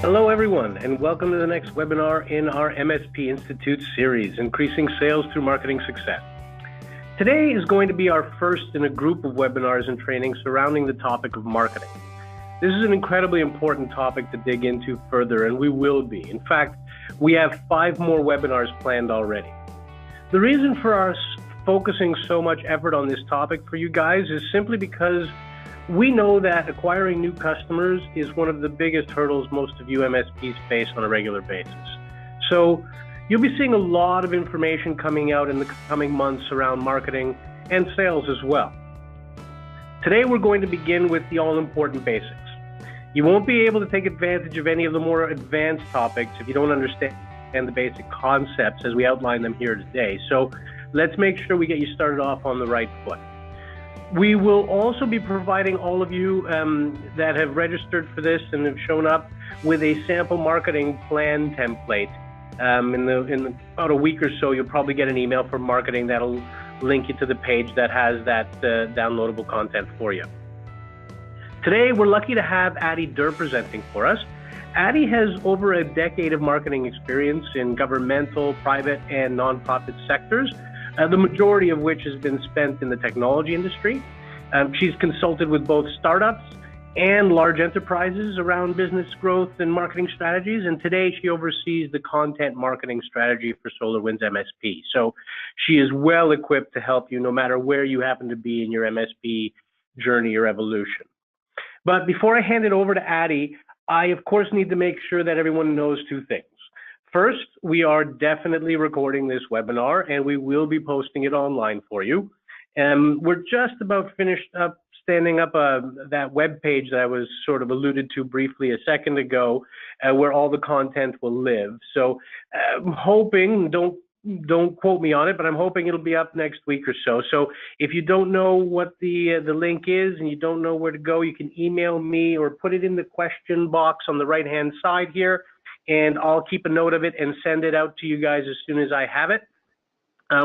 Hello everyone, and welcome to the next webinar in our MSP Institute series, Increasing Sales Through Marketing Success. Today is going to be our first in a group of webinars and trainings surrounding the topic of marketing. This is an incredibly important topic to dig into further, and we will be. In fact, we have 5 more webinars planned already. The reason for us focusing so much effort on this topic for you guys is simply because we know that acquiring new customers is one of the biggest hurdles most of you MSPs face on a regular basis. So you'll be seeing a lot of information coming out in the coming months around marketing and sales as well. Today we're going to begin with the all-important basics. You won't be able to take advantage of any of the more advanced topics if you don't understand the basic concepts as we outline them here today. So let's make sure we get you started off on the right foot. We will also be providing all of you that have registered for this and have shown up with a sample marketing plan template. In about a week or so, you'll probably get an email from marketing that'll link you to the page that has that downloadable content for you. Today, we're lucky to have Adi Durr presenting for us. Adi has over a decade of marketing experience in governmental, private, and nonprofit sectors, the majority of which has been spent in the technology industry. She's consulted with both startups and large enterprises around business growth and marketing strategies, and today she oversees the content marketing strategy for SolarWinds MSP. So she is well equipped to help you no matter where you happen to be in your MSP journey or evolution. But before I hand it over to Adi, I of course need to make sure that everyone knows 2 things. First, we are definitely recording this webinar and we will be posting it online for you. We're just about finished up standing up that web page that I was sort of alluded to briefly a second ago, where all the content will live. So I'm hoping, don't quote me on it, but I'm hoping it'll be up next week or so. So if you don't know what the link is and you don't know where to go, you can email me or put it in the question box on the right-hand side here, and I'll keep a note of it and send it out to you guys as soon as I have it.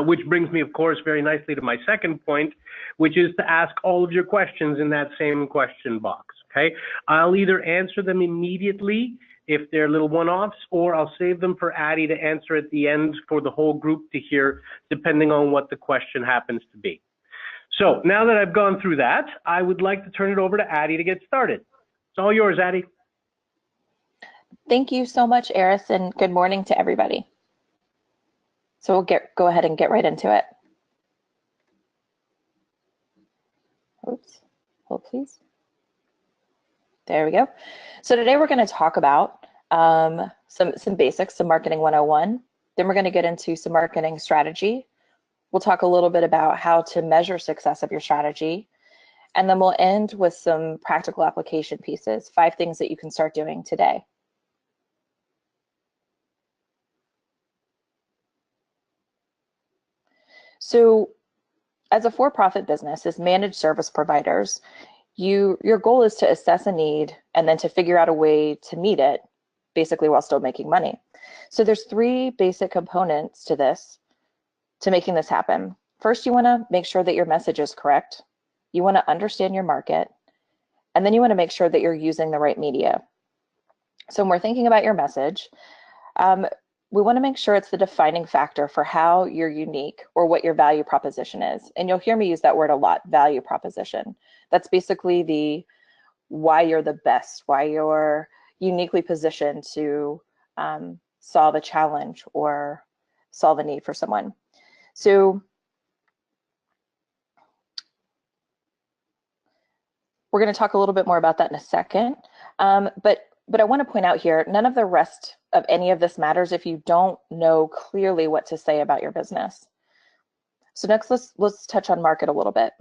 Which brings me, of course, very nicely to my second point, which is to ask all of your questions in that same question box, okay? I'll either answer them immediately if they're little one-offs, or I'll save them for Adi to answer at the end for the whole group to hear, depending on what the question happens to be. So now that I've gone through that, I would like to turn it over to Adi to get started. It's all yours, Adi. Thank you so much, Eris, and good morning to everybody. So we'll go ahead and get right into it. Oops, hold please. There we go. So today we're going to talk about some basics, some marketing 101. Then we're going to get into some marketing strategy. We'll talk a little bit about how to measure success of your strategy. And then we'll end with some practical application pieces, 5 things that you can start doing today. So as a for-profit business, as managed service providers, your goal is to assess a need and then to figure out a way to meet it, basically while still making money. So there's 3 basic components to this, to making this happen. First, you want to make sure that your message is correct. You want to understand your market, and then you want to make sure that you're using the right media. So when we're thinking about your message, we want to make sure it's the defining factor for how you're unique or what your value proposition is. And you'll hear me use that word a lot, value proposition. That's basically the why you're the best, why you're uniquely positioned to solve a challenge or solve a need for someone. So we're going to talk a little bit more about that in a second. But I want to point out here, none of the rest of any of this matters if you don't know clearly what to say about your business. So next, let's touch on market a little bit.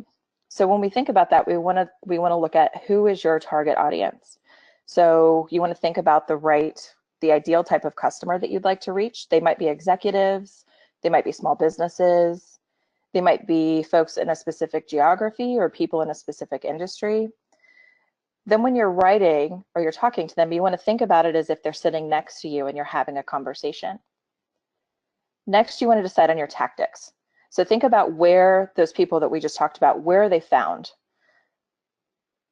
So when we think about that, we want to look at who is your target audience. So you want to think about the ideal type of customer that you'd like to reach. They might be executives, they might be small businesses, they might be folks in a specific geography or people in a specific industry. Then when you're writing or you're talking to them, you want to think about it as if they're sitting next to you and you're having a conversation. Next, you want to decide on your tactics. So think about where those people that we just talked about, where are they found?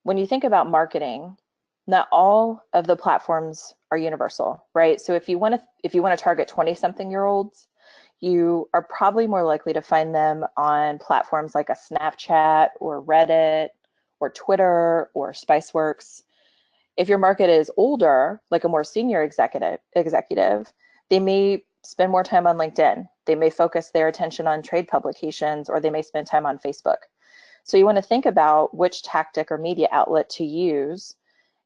When you think about marketing, Not all of the platforms are universal, right? So if you want to target 20-something-year-olds, you are probably more likely to find them on platforms like a Snapchat or Reddit or Twitter or Spiceworks. If your market is older, like a more senior executive, they may spend more time on LinkedIn. They may focus their attention on trade publications, or they may spend time on Facebook. So you want to think about which tactic or media outlet to use,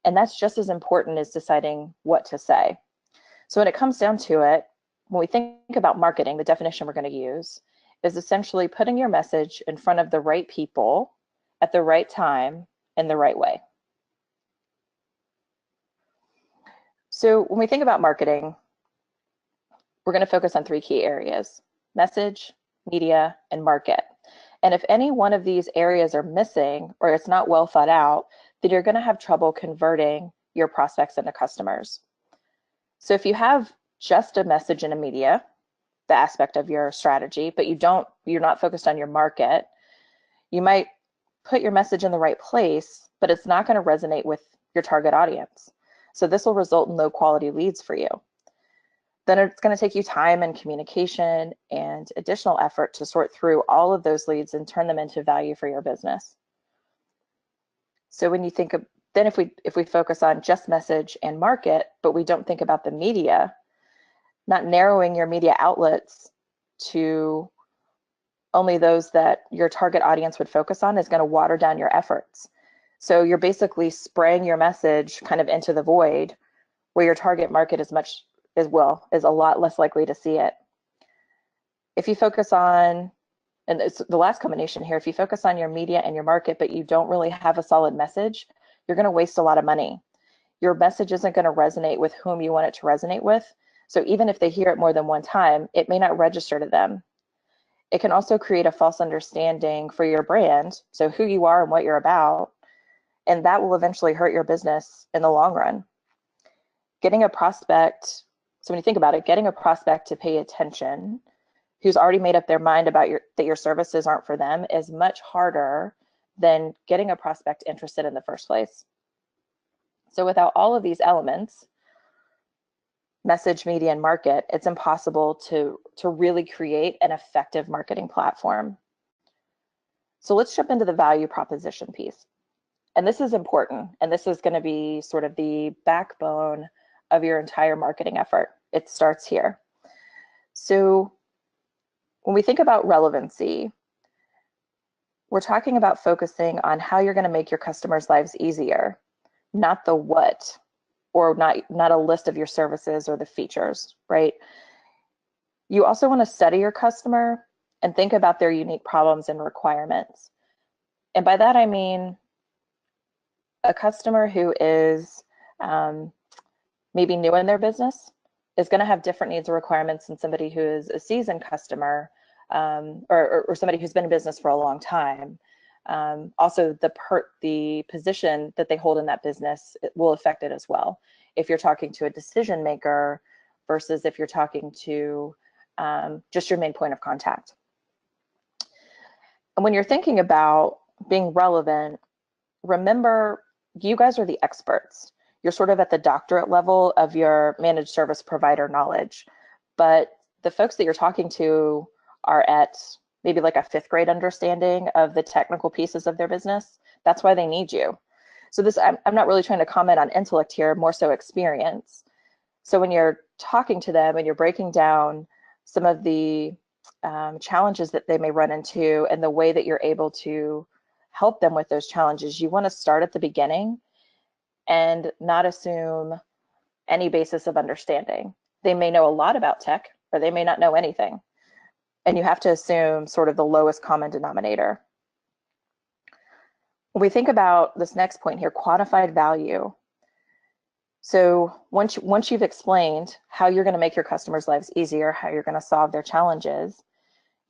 and that's just as important as deciding what to say. So when it comes down to it, when we think about marketing, the definition we're going to use is essentially putting your message in front of the right people at the right time in the right way. So when we think about marketing, we're going to focus on 3 key areas: message, media, and market. And if any one of these areas are missing or it's not well thought out, then you're going to have trouble converting your prospects into customers. So if you have just a message and a media, the aspect of your strategy, but you're not focused on your market, you might put your message in the right place, but it's not going to resonate with your target audience. So this will result in low quality leads for you. Then it's going to take you time and communication and additional effort to sort through all of those leads and turn them into value for your business. So when you think of, then if we focus on just message and market, but we don't think about the media, not narrowing your media outlets to only those that your target audience would focus on is going to water down your efforts. So you're basically spraying your message kind of into the void, where your target market is a lot less likely to see it. If you focus on, and it's the last combination here, if you focus on your media and your market, but you don't really have a solid message, you're going to waste a lot of money. Your message isn't going to resonate with whom you want it to resonate with. So even if they hear it more than one time, it may not register to them. It can also create a false understanding for your brand, so who you are and what you're about, and that will eventually hurt your business in the long run. Getting a prospect, so when you think about it, getting a prospect to pay attention, who's already made up their mind about that your services aren't for them, is much harder than getting a prospect interested in the first place. So without all of these elements, message, media, and market, it's impossible to really create an effective marketing platform. So let's jump into the value proposition piece. And this is important, and this is going to be sort of the backbone of your entire marketing effort. It starts here. So when we think about relevancy, we're talking about focusing on how you're going to make your customers' lives easier, not the what, or not a list of your services or the features, right? You also want to study your customer and think about their unique problems and requirements. And by that, I mean a customer who is maybe new in their business is going to have different needs or requirements than somebody who is a seasoned customer, or somebody who's been in business for a long time. Also, the position that they hold in that business will affect it as well. If you're talking to a decision maker versus if you're talking to just your main point of contact. And when you're thinking about being relevant, remember, you guys are the experts. You're sort of at the doctorate level of your managed service provider knowledge, but the folks that you're talking to are at maybe like a 5th grade understanding of the technical pieces of their business. That's why they need you. So I'm not really trying to comment on intellect here, more so experience. So when you're talking to them and you're breaking down some of the challenges that they may run into and the way that you're able to help them with those challenges, you want to start at the beginning and not assume any basis of understanding. They may know a lot about tech, or they may not know anything. And you have to assume sort of the lowest common denominator. When we think about this next point here, quantified value. So once you've explained how you're going to make your customers' lives easier, how you're going to solve their challenges,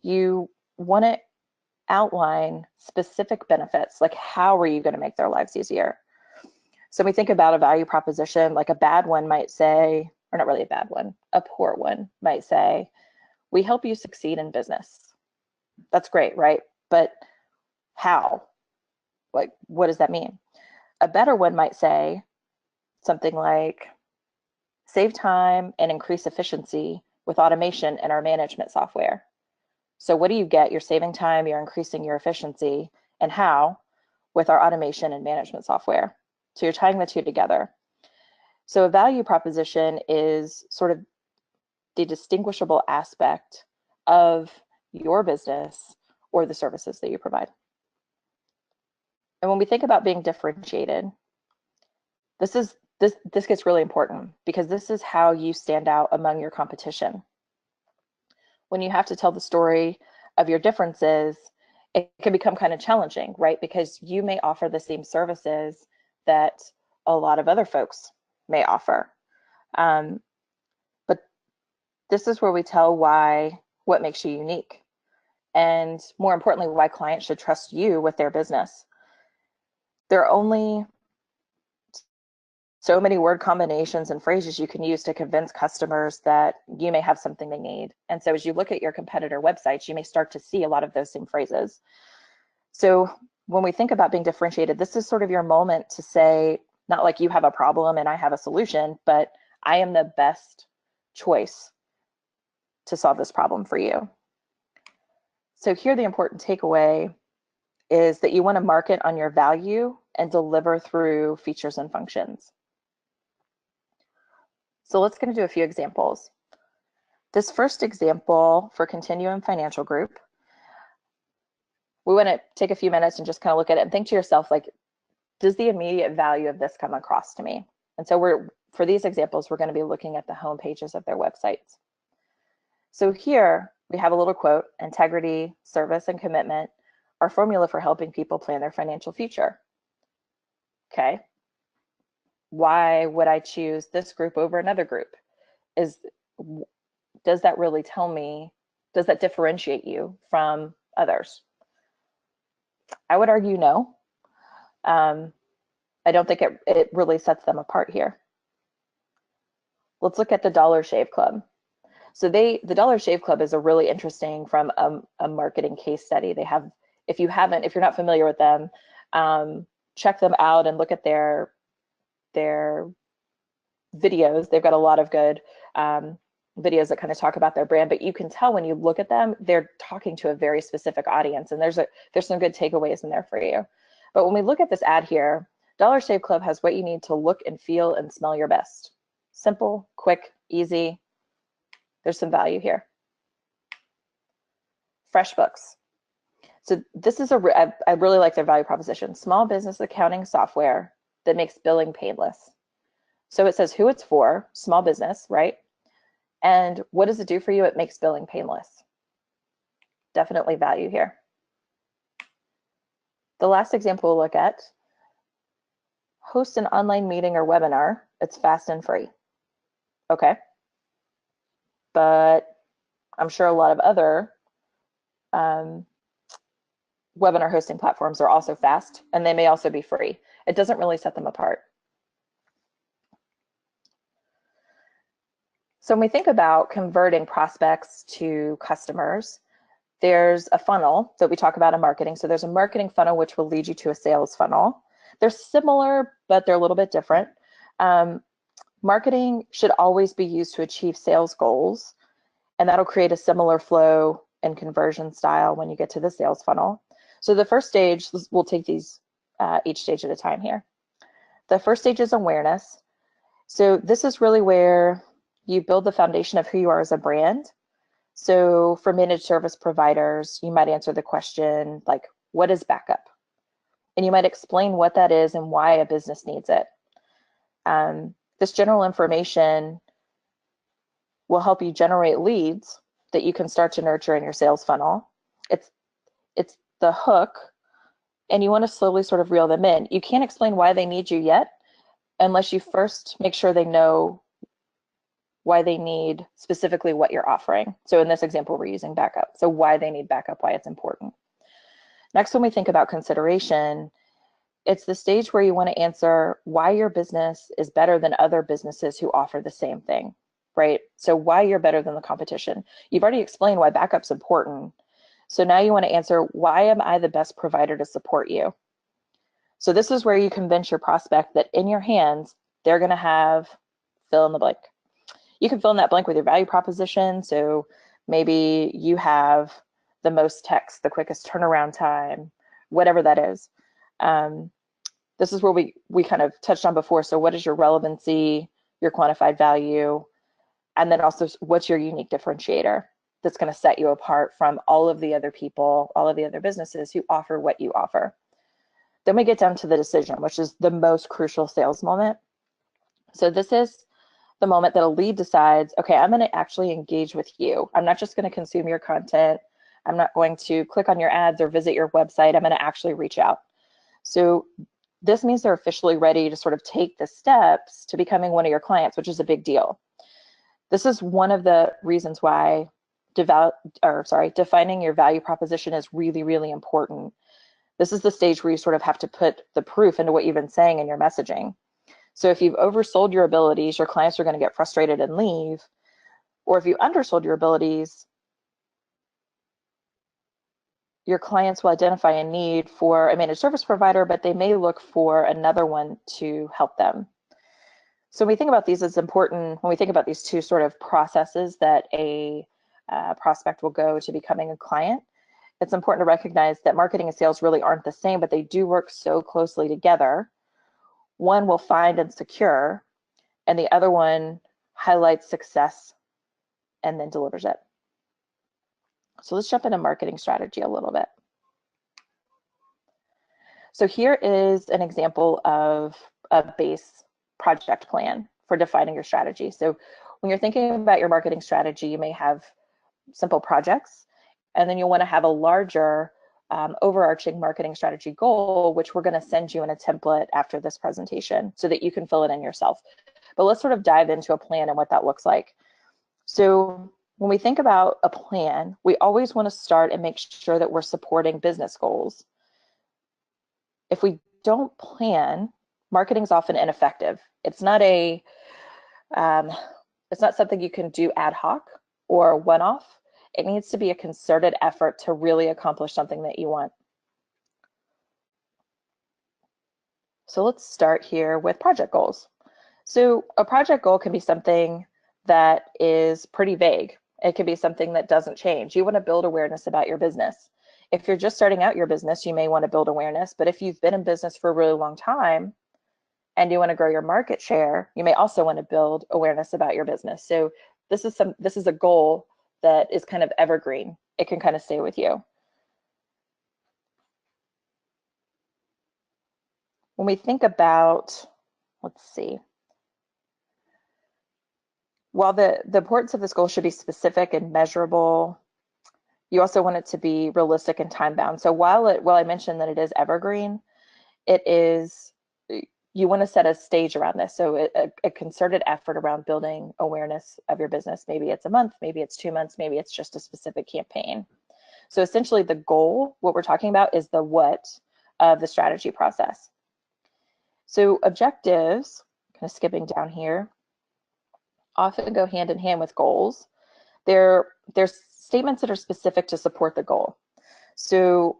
you want to outline specific benefits, like how are you going to make their lives easier? So when we think about a value proposition, like a bad one might say, or not really a bad one, a poor one might say, we help you succeed in business. That's great, right? But how? Like, what does that mean? A better one might say, something like save time and increase efficiency with automation in our management software. So what do you get? You're saving time, you're increasing your efficiency, and how? With our automation and management software. So you're tying the two together. So a value proposition is sort of the distinguishable aspect of your business or the services that you provide. And when we think about being differentiated, this gets really important because this is how you stand out among your competition. When you have to tell the story of your differences, it can become kind of challenging, right? Because you may offer the same services that a lot of other folks may offer. But this is where we tell what makes you unique. And more importantly, why clients should trust you with their business. There are only so many word combinations and phrases you can use to convince customers that you may have something they need. And so as you look at your competitor websites, you may start to see a lot of those same phrases. So when we think about being differentiated, this is sort of your moment to say, not like you have a problem and I have a solution, but I am the best choice to solve this problem for you. So here the important takeaway is that you want to market on your value and deliver through features and functions. So let's get into a few examples. This first example for Continuum Financial Group, we want to take a few minutes and just kind of look at it and think to yourself, like, does the immediate value of this come across to me? And so for these examples, we're going to be looking at the home pages of their websites. So here we have a little quote: integrity, service, and commitment are formula for helping people plan their financial future. Okay. Why would I choose this group over another group? Does that really tell me, does that differentiate you from others? I would argue no. I don't think it really sets them apart here. Let's look at the Dollar Shave Club. So the Dollar Shave Club is a really interesting from a marketing case study. They have, if you're not familiar with them, check them out and look at their videos. They've got a lot of good videos that kind of talk about their brand, but you can tell when you look at them, they're talking to a very specific audience, and there's some good takeaways in there for you. But when we look at this ad here, Dollar Shave Club has what you need to look and feel and smell your best. Simple, quick, easy. There's some value here. FreshBooks. So this is I really like their value proposition. Small business accounting software that makes billing painless. So it says who it's for, small business, right? And what does it do for you? It makes billing painless. Definitely value here. The last example we'll look at, host an online meeting or webinar. It's fast and free. Okay. But I'm sure a lot of other webinar hosting platforms are also fast, and they may also be free. It doesn't really set them apart. So when we think about converting prospects to customers, there's a funnel that we talk about in marketing. So there's a marketing funnel, which will lead you to a sales funnel. They're similar, but they're a little bit different. Marketing should always be used to achieve sales goals, and that'll create a similar flow and conversion style when you get to the sales funnel. So the first stage, we'll take these each stage at a time here. The first stage is awareness. So this is really where you build the foundation of who you are as a brand. So for managed service providers, you might answer the question like, what is backup? And you might explain what that is and why a business needs it. This general information will help you generate leads that you can start to nurture in your sales funnel. It's the hook, and you want to slowly sort of reel them in. You can't explain why they need you yet unless you first make sure they know why they need specifically what you're offering. So in this example, we're using backup. So why they need backup, why it's important. Next, when we think about consideration, it's the stage where you want to answer why your business is better than other businesses who offer the same thing, right? So why you're better than the competition. You've already explained why backup's important. So now you want to answer, why am I the best provider to support you? So this is where you convince your prospect that in your hands, they're going to have fill in the blank. You can fill in that blank with your value proposition. So maybe you have the most text, the quickest turnaround time, whatever that is. This is where we kind of touched on before. So what is your relevancy, your quantified value, and then also what's your unique differentiator that's going to set you apart from all of the other people, all of the other businesses who offer what you offer. Then we get down to the decision, which is the most crucial sales moment. So this is the moment that a lead decides, okay, I'm going to actually engage with you. I'm not just going to consume your content. I'm not going to click on your ads or visit your website. I'm going to actually reach out. So this means they're officially ready to sort of take the steps to becoming one of your clients, which is a big deal. This is one of the reasons why defining your value proposition is really, really important. This is the stage where you sort of have to put the proof into what you've been saying in your messaging. So if you've oversold your abilities, your clients are going to get frustrated and leave. Or if you undersold your abilities, your clients will identify a need for a managed service provider, but they may look for another one to help them. So when we think about these, it's important when we think about these two sort of processes that a prospect will go to becoming a client. It's important to recognize that marketing and sales really aren't the same, but they do work so closely together. One will find and secure, and the other one highlights success and then delivers it. So let's jump into marketing strategy a little bit. So here is an example of a base project plan for defining your strategy. So when you're thinking about your marketing strategy, you may have simple projects, and then you'll want to have a larger overarching marketing strategy goal, which we're going to send you in a template after this presentation so that you can fill it in yourself. But let's sort of dive into a plan and what that looks like. So when we think about a plan, we always want to start and make sure that we're supporting business goals. If we don't plan, marketing is often ineffective. It's not something you can do ad hoc or one-off. It needs to be a concerted effort to really accomplish something that you want. So let's start here with project goals. So a project goal can be something that is pretty vague. It can be something that doesn't change. You want to build awareness about your business. If you're just starting out your business, you may want to build awareness, but if you've been in business for a really long time and you want to grow your market share, you may also want to build awareness about your business. So this is a goal that is kind of evergreen. It can kind of stay with you. When we think about, let's see, while the importance of this goal should be specific and measurable, you also want it to be realistic and time bound. So while I mentioned that it is evergreen, you want to set a stage around this. So a concerted effort around building awareness of your business. Maybe it's a month, maybe it's 2 months, maybe it's just a specific campaign. So essentially the goal, what we're talking about, is the what of the strategy process. So objectives, kind of skipping down here, often go hand in hand with goals. There's statements that are specific to support the goal. So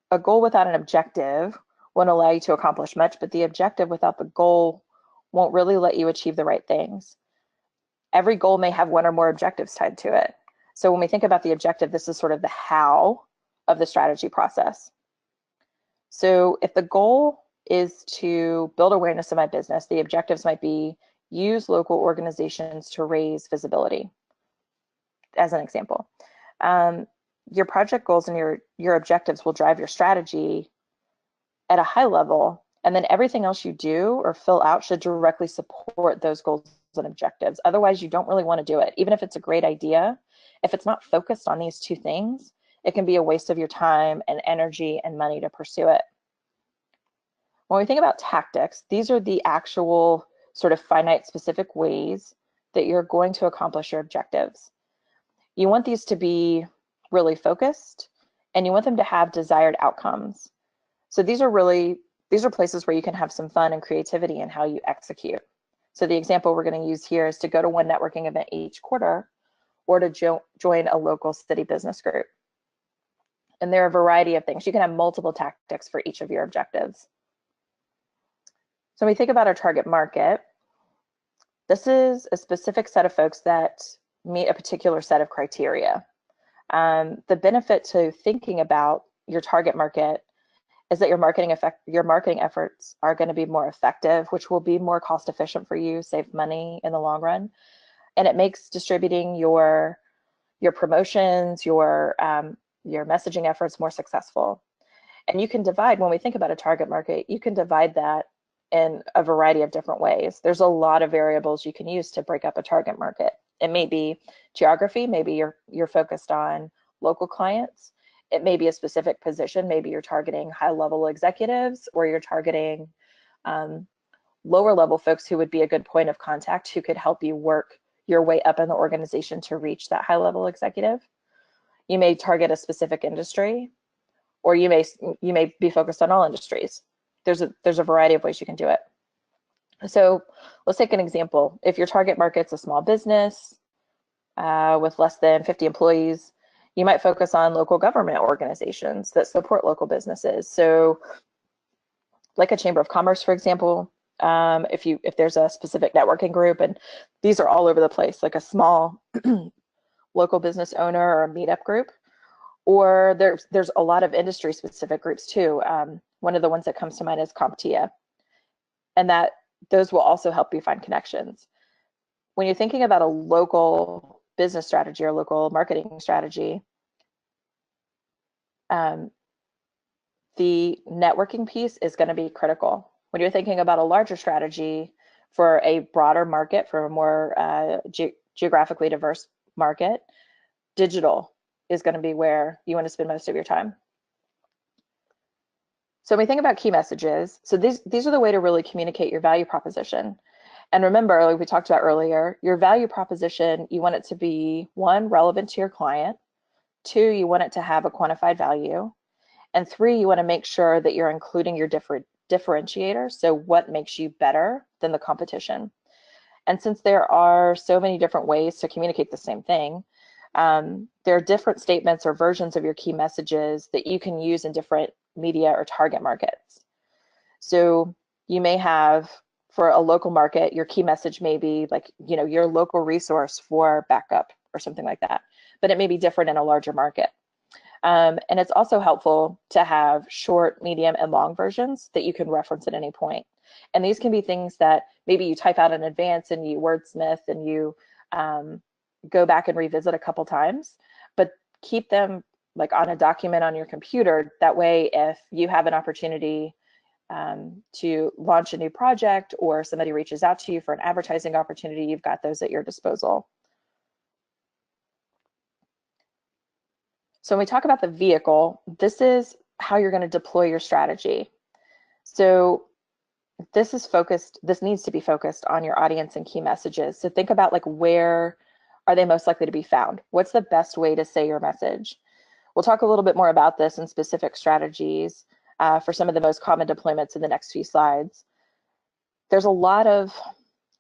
a goal without an objective won't allow you to accomplish much, but the objective without the goal won't really let you achieve the right things. Every goal may have one or more objectives tied to it. So when we think about the objective, this is sort of the how of the strategy process. So if the goal is to build awareness of my business, the objectives might be use local organizations to raise visibility, as an example. Your project goals and your objectives will drive your strategy at a high level, and then everything else you do or fill out should directly support those goals and objectives. Otherwise, you don't really want to do it. Even if it's a great idea, if it's not focused on these two things, it can be a waste of your time and energy and money to pursue it. When we think about tactics, these are the actual sort of finite specific ways that you're going to accomplish your objectives. You want these to be really focused, and you want them to have desired outcomes. So these are places where you can have some fun and creativity in how you execute. So the example we're going to use here is to go to one networking event each quarter, or to join a local city business group. And there are a variety of things. You can have multiple tactics for each of your objectives. So when we think about our target market, This is a specific set of folks that meet a particular set of criteria. The benefit to thinking about your target market is that your marketing efforts are going to be more effective, which will be more cost efficient for you, save money in the long run, and it makes distributing your promotions, your messaging efforts more successful. And you can divide, when we think about a target market, you can divide that in a variety of different ways. There's a lot of variables you can use to break up a target market. It may be geography, maybe you're focused on local clients. It may be a specific position, maybe you're targeting high-level executives, or you're targeting lower-level folks who would be a good point of contact who could help you work your way up in the organization to reach that high-level executive. You may target a specific industry, or you may be focused on all industries. There's a variety of ways you can do it. So let's take an example. If your target market's a small business with less than 50 employees, you might focus on local government organizations that support local businesses. So like a chamber of commerce, for example, if there's a specific networking group, and these are all over the place, like a small local business owner or a meetup group, or there's a lot of industry specific groups too. One of the ones that comes to mind is CompTIA, and those will also help you find connections. When you're thinking about a local business strategy or local marketing strategy, the networking piece is going to be critical. When you're thinking about a larger strategy for a broader market, for a more geographically diverse market, digital is going to be where you want to spend most of your time. So when we think about key messages, so these are the way to really communicate your value proposition. And remember, like we talked about earlier, your value proposition, you want it to be, one, relevant to your client, two, you want it to have a quantified value, and three, you want to make sure that you're including your different differentiators. So what makes you better than the competition? And since there are so many different ways to communicate the same thing, there are different statements or versions of your key messages that you can use in different media or target markets. So you may have, for a local market, your key message may be like, your local resource for backup or something like that, but it may be different in a larger market. And it's also helpful to have short, medium, and long versions that you can reference at any point. And these can be things that maybe you type out in advance and you wordsmith and you go back and revisit a couple times, but keep them like on a document on your computer. That way, if you have an opportunity to launch a new project or somebody reaches out to you for an advertising opportunity, you've got those at your disposal. So when we talk about the vehicle, this is how you're going to deploy your strategy. So this needs to be focused on your audience and key messages. So think about like, where are they most likely to be found? What's the best way to say your message? We'll talk a little bit more about this in specific strategies for some of the most common deployments in the next few slides. There's a lot of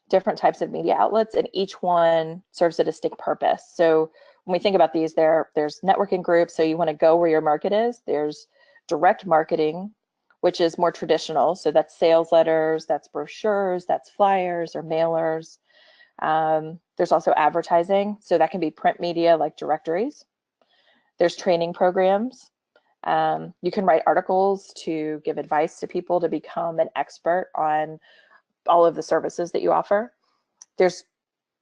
different types of media outlets, and each one serves a distinct purpose. So when we think about these, there's networking groups, so you want to go where your market is. There's direct marketing, which is more traditional. So that's sales letters, that's brochures, that's flyers or mailers. There's also advertising. So that can be print media like directories. There's training programs. You can write articles to give advice to people to become an expert on all of the services that you offer. There's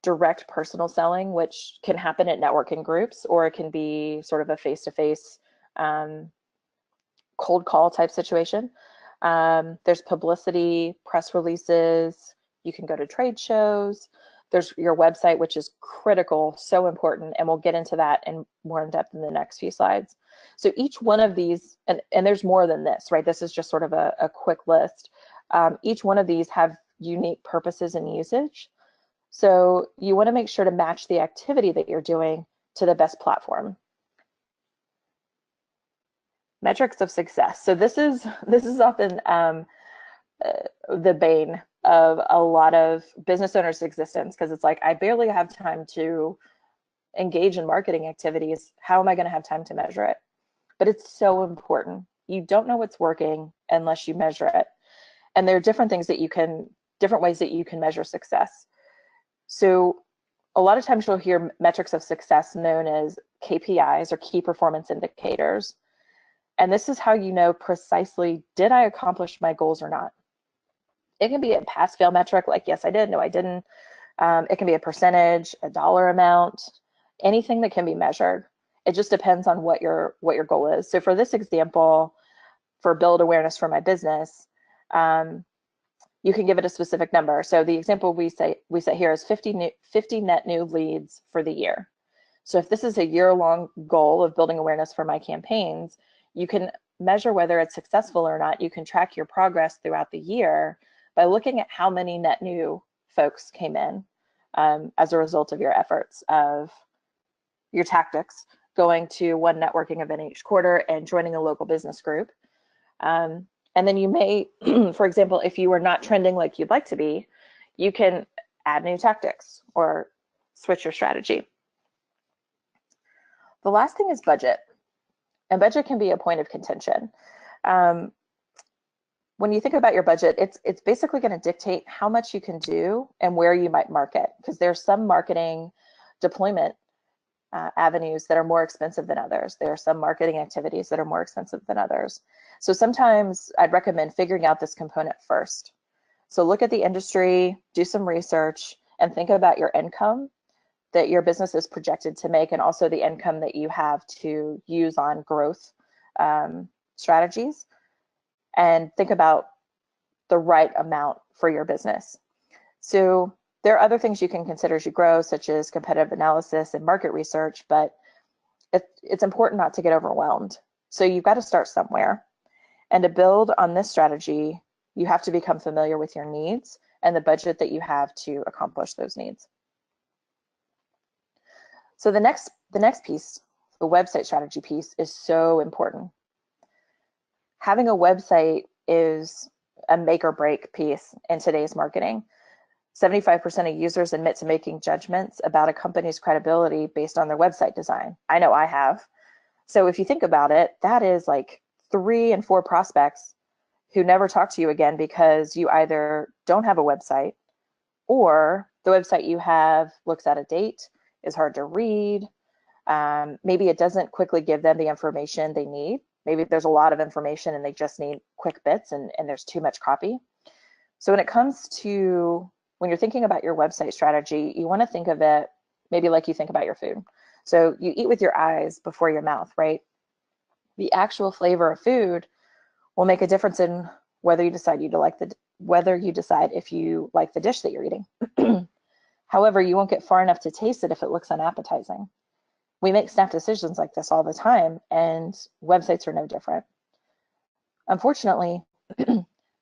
direct personal selling, which can happen at networking groups, or it can be sort of a face-to-face cold call type situation. There's publicity, press releases. You can go to trade shows. There's your website, which is critical, so important, and we'll get into that in more in depth in the next few slides. So each one of these, and there's more than this, right? This is just sort of a quick list. Each one of these have unique purposes and usage. So you want to make sure to match the activity that you're doing to the best platform. Metrics of success. So this is often the bane of a lot of business owners' existence, because it's like, I barely have time to engage in marketing activities. How am I going to have time to measure it? But it's so important. You don't know what's working unless you measure it. And there are different ways that you can measure success. So a lot of times you'll hear metrics of success known as KPIs or key performance indicators. And this is how you know precisely, did I accomplish my goals or not? It can be a pass fail metric like, yes, I did, no, I didn't. It can be a percentage, a dollar amount, anything that can be measured. It just depends on what your goal is. So for this example, for build awareness for my business, you can give it a specific number. So the example we set here is 50 net new leads for the year. So if this is a year-long goal of building awareness for my campaigns, you can measure whether it's successful or not. You can track your progress throughout the year by looking at how many net new folks came in as a result of your efforts, of your tactics, going to one networking event each quarter and joining a local business group. And then you may, for example, if you are not trending like you'd like to be, you can add new tactics or switch your strategy. The last thing is budget. And budget can be a point of contention. When you think about your budget, it's basically going to dictate how much you can do and where you might market, because there's some marketing deployment avenues that are more expensive than others. There are some marketing activities that are more expensive than others. So sometimes I'd recommend figuring out this component first. So look at the industry, do some research, and think about your income that your business is projected to make, and also the income that you have to use on growth strategies, and think about the right amount for your business. So there are other things you can consider as you grow, such as competitive analysis and market research, but it's important not to get overwhelmed. So you've got to start somewhere. And to build on this strategy, you have to become familiar with your needs and the budget that you have to accomplish those needs. So the next piece, the website strategy piece, is so important. Having a website is a make or break piece in today's marketing. 75% of users admit to making judgments about a company's credibility based on their website design. I know I have. So if you think about it, that is like 3 and 4 prospects who never talk to you again because you either don't have a website, or the website you have looks out of date, is hard to read. Maybe it doesn't quickly give them the information they need. Maybe there's a lot of information and they just need quick bits, and there's too much copy. So when it comes to, when you're thinking about your website strategy, you want to think of it maybe like you think about your food. So you eat with your eyes before your mouth, right? The actual flavor of food will make a difference in whether you decide if you like the dish that you're eating. However, you won't get far enough to taste it if it looks unappetizing. We make snap decisions like this all the time, and websites are no different. Unfortunately,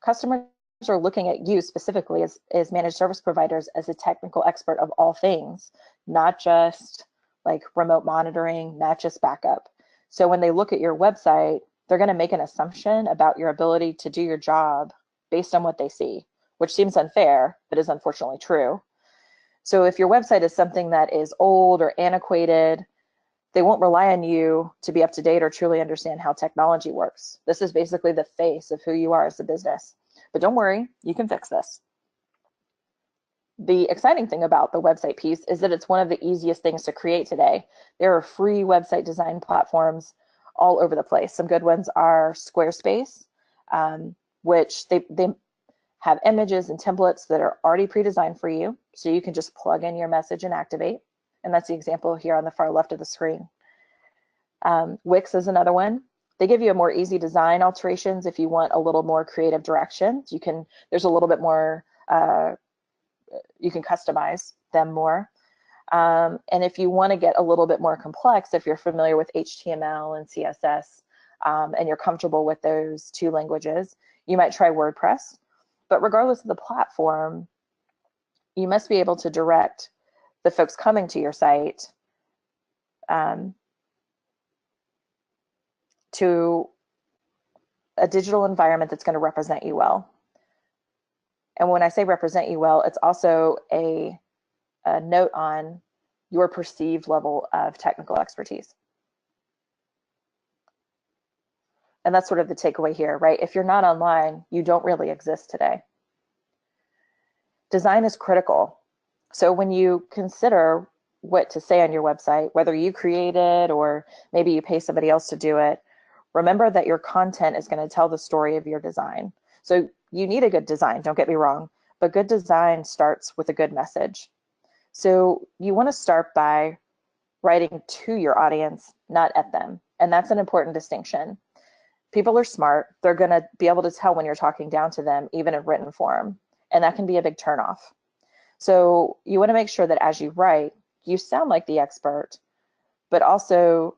customers are looking at you specifically as managed service providers as a technical expert of all things, not just like remote monitoring, not just backup. So when they look at your website, they're going to make an assumption about your ability to do your job based on what they see, which seems unfair, but is unfortunately true. So if your website is something that is old or antiquated, they won't rely on you to be up to date or truly understand how technology works. This is basically the face of who you are as a business. But don't worry, you can fix this. The exciting thing about the website piece is that it's one of the easiest things to create today. There are free website design platforms all over the place. Some good ones are Squarespace, which they have images and templates that are already pre-designed for you. So you can just plug in your message and activate. And that's the example here on the far left of the screen. Wix is another one. They give you a more easy design alterations if you want a little more creative direction. There's a little bit more, you can customize them more. And if you want to get a little bit more complex, if you're familiar with HTML and CSS, and you're comfortable with those 2 languages, you might try WordPress. But regardless of the platform, you must be able to direct the folks coming to your site to a digital environment that's going to represent you well. And when I say represent you well, it's also a note on your perceived level of technical expertise. And that's sort of the takeaway here, right? If you're not online, you don't really exist today. Design is critical. So when you consider what to say on your website, whether you create it or maybe you pay somebody else to do it, remember that your content is going to tell the story of your design. So you need a good design, don't get me wrong, but good design starts with a good message. So you want to start by writing to your audience, not at them. And that's an important distinction. People are smart. They're going to be able to tell when you're talking down to them, even in written form. And that can be a big turnoff. So you want to make sure that as you write, you sound like the expert, but also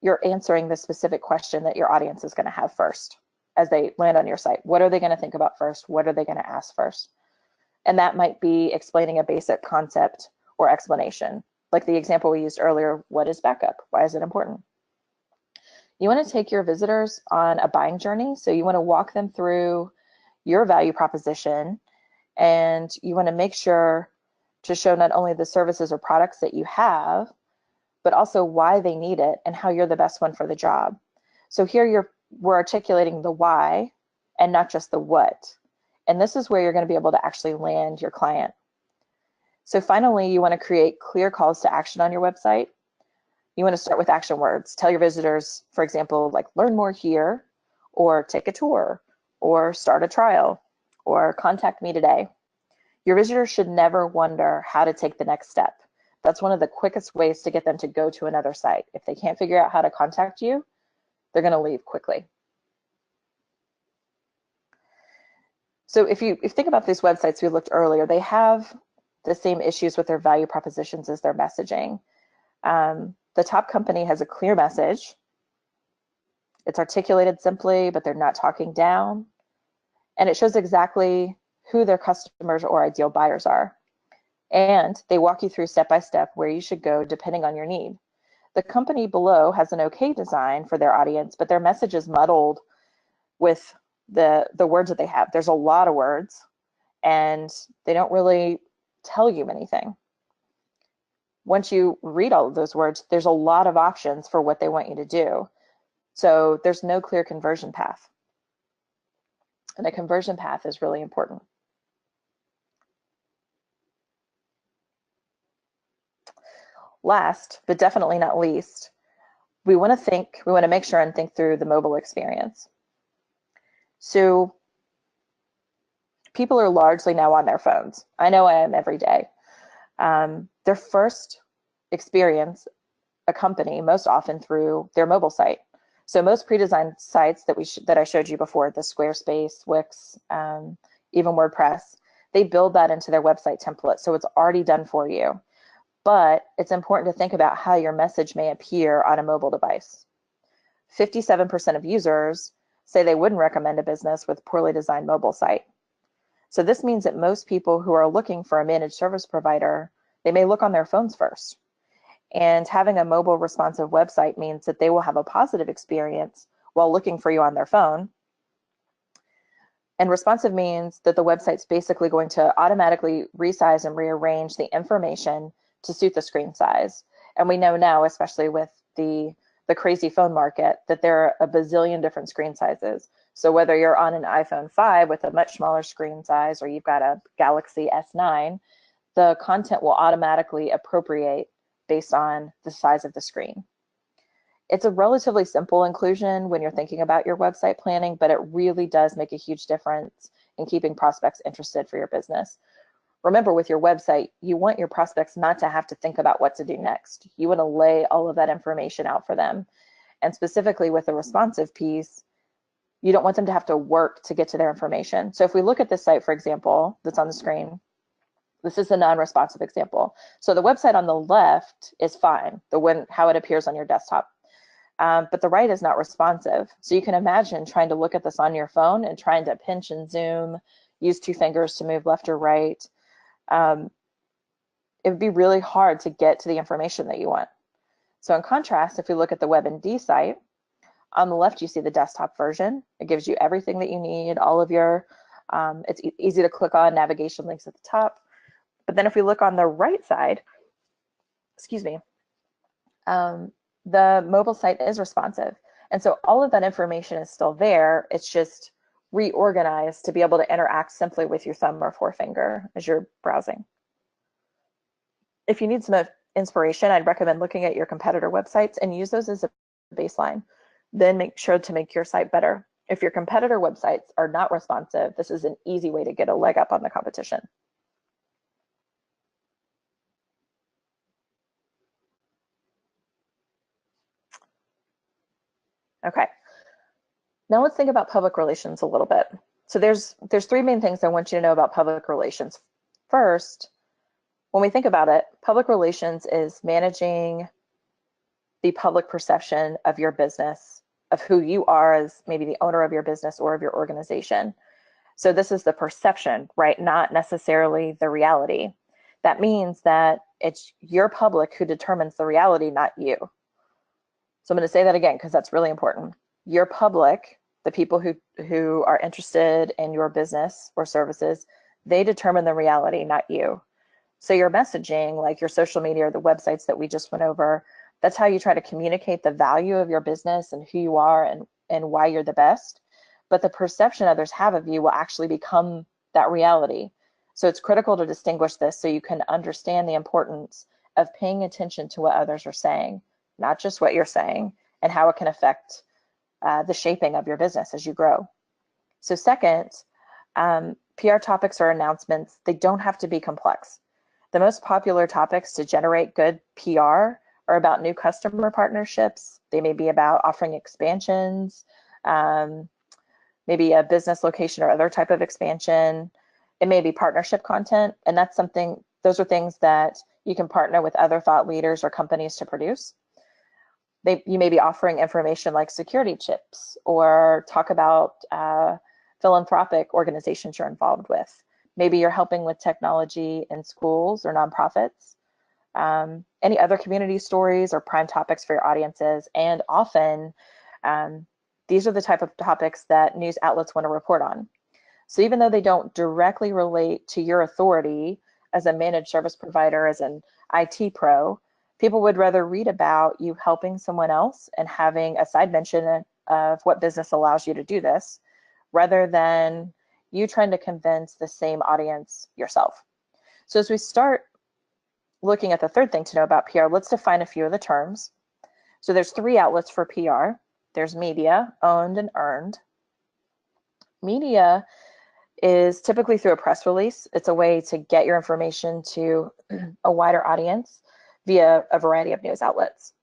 you're answering the specific question that your audience is going to have first as they land on your site. What are they going to think about first? What are they going to ask first? And that might be explaining a basic concept or explanation. Like the example we used earlier, what is backup? Why is it important? You want to take your visitors on a buying journey. So you want to walk them through your value proposition, and you want to make sure to show not only the services or products that you have, but also why they need it and how you're the best one for the job. So here we're articulating the why and not just the what. And this is where you're going to be able to actually land your client. So finally, you want to create clear calls to action on your website. You want to start with action words. Tell your visitors, for example, like learn more here, or take a tour, or start a trial, or contact me today. Your visitors should never wonder how to take the next step. That's one of the quickest ways to get them to go to another site. If they can't figure out how to contact you, they're going to leave quickly. So if you think about these websites we looked earlier, they have the same issues with their value propositions as their messaging. The top company has a clear message. It's articulated simply, but they're not talking down. And it shows exactly who their customers or ideal buyers are. And they walk you through step by step where you should go depending on your need. The company below has an okay design for their audience, but their message is muddled with the words that they have. There's a lot of words, and they don't really tell you anything. Once you read all of those words, there's a lot of options for what they want you to do. So there's no clear conversion path. And a conversion path is really important. Last, but definitely not least, we want to make sure and think through the mobile experience. So people are largely now on their phones. I know I am every day. Their first experience a company most often through their mobile site. So most pre-designed sites that I showed you before, the Squarespace, Wix, even WordPress, they build that into their website template. So it's already done for you. But it's important to think about how your message may appear on a mobile device. 57% of users say they wouldn't recommend a business with a poorly designed mobile site. So this means that most people who are looking for a managed service provider, they may look on their phones first. And having a mobile responsive website means that they will have a positive experience while looking for you on their phone. And responsive means that the website's basically going to automatically resize and rearrange the information to suit the screen size. And we know now, especially with the crazy phone market, that there are a bazillion different screen sizes. So whether you're on an iPhone 5 with a much smaller screen size, or you've got a Galaxy S9, the content will automatically appropriate based on the size of the screen. It's a relatively simple inclusion when you're thinking about your website planning, but it really does make a huge difference in keeping prospects interested for your business. Remember, with your website, you want your prospects not to have to think about what to do next. You want to lay all of that information out for them. And specifically with the responsive piece, you don't want them to have to work to get to their information. So if we look at this site, for example, that's on the screen, this is a non-responsive example. So the website on the left is fine, how it appears on your desktop. But the right is not responsive. So you can imagine trying to look at this on your phone and trying to pinch and zoom, use 2 fingers to move left or right. It would be really hard to get to the information that you want. So in contrast, if we look at the WebMD site, on the left, you see the desktop version. It gives you everything that you need, all of your, it's easy to click on, navigation links at the top. But then if we look on the right side, excuse me, the mobile site is responsive. And so all of that information is still there. It's just reorganized to be able to interact simply with your thumb or forefinger as you're browsing. If you need some inspiration, I'd recommend looking at your competitor websites and use those as a baseline. Then make sure to make your site better. If your competitor websites are not responsive, this is an easy way to get a leg up on the competition. Okay, now let's think about public relations a little bit. So there's three main things I want you to know about public relations. First, when we think about it, public relations is managing the public perception of your business, of who you are as maybe the owner of your business or of your organization. So this is the perception, right? Not necessarily the reality. That means that it's your public who determines the reality, not you. So I'm going to say that again because that's really important. Your public, the people who are interested in your business or services, they determine the reality, not you. So your messaging, like your social media or the websites that we just went over, that's how you try to communicate the value of your business and who you are and why you're the best. But the perception others have of you will actually become that reality. So it's critical to distinguish this so you can understand the importance of paying attention to what others are saying, not just what you're saying, and how it can affect the shaping of your business as you grow. So second, PR topics or announcements, they don't have to be complex. The most popular topics to generate good PR are about new customer partnerships. They may be about offering expansions, maybe a business location or other type of expansion. It may be partnership content, and that's something, those are things that you can partner with other thought leaders or companies to produce. You may be offering information like security chips or talk about philanthropic organizations you're involved with. Maybe you're helping with technology in schools or nonprofits. Any other community stories or prime topics for your audiences. And often, these are the type of topics that news outlets want to report on. So even though they don't directly relate to your authority as a managed service provider, as an IT pro, people would rather read about you helping someone else and having a side mention of what business allows you to do this, rather than you trying to convince the same audience yourself. So as we start looking at the third thing to know about PR, let's define a few of the terms. So there's three outlets for PR. There's media, owned and earned. Media is typically through a press release. It's a way to get your information to a wider audience via a variety of news outlets.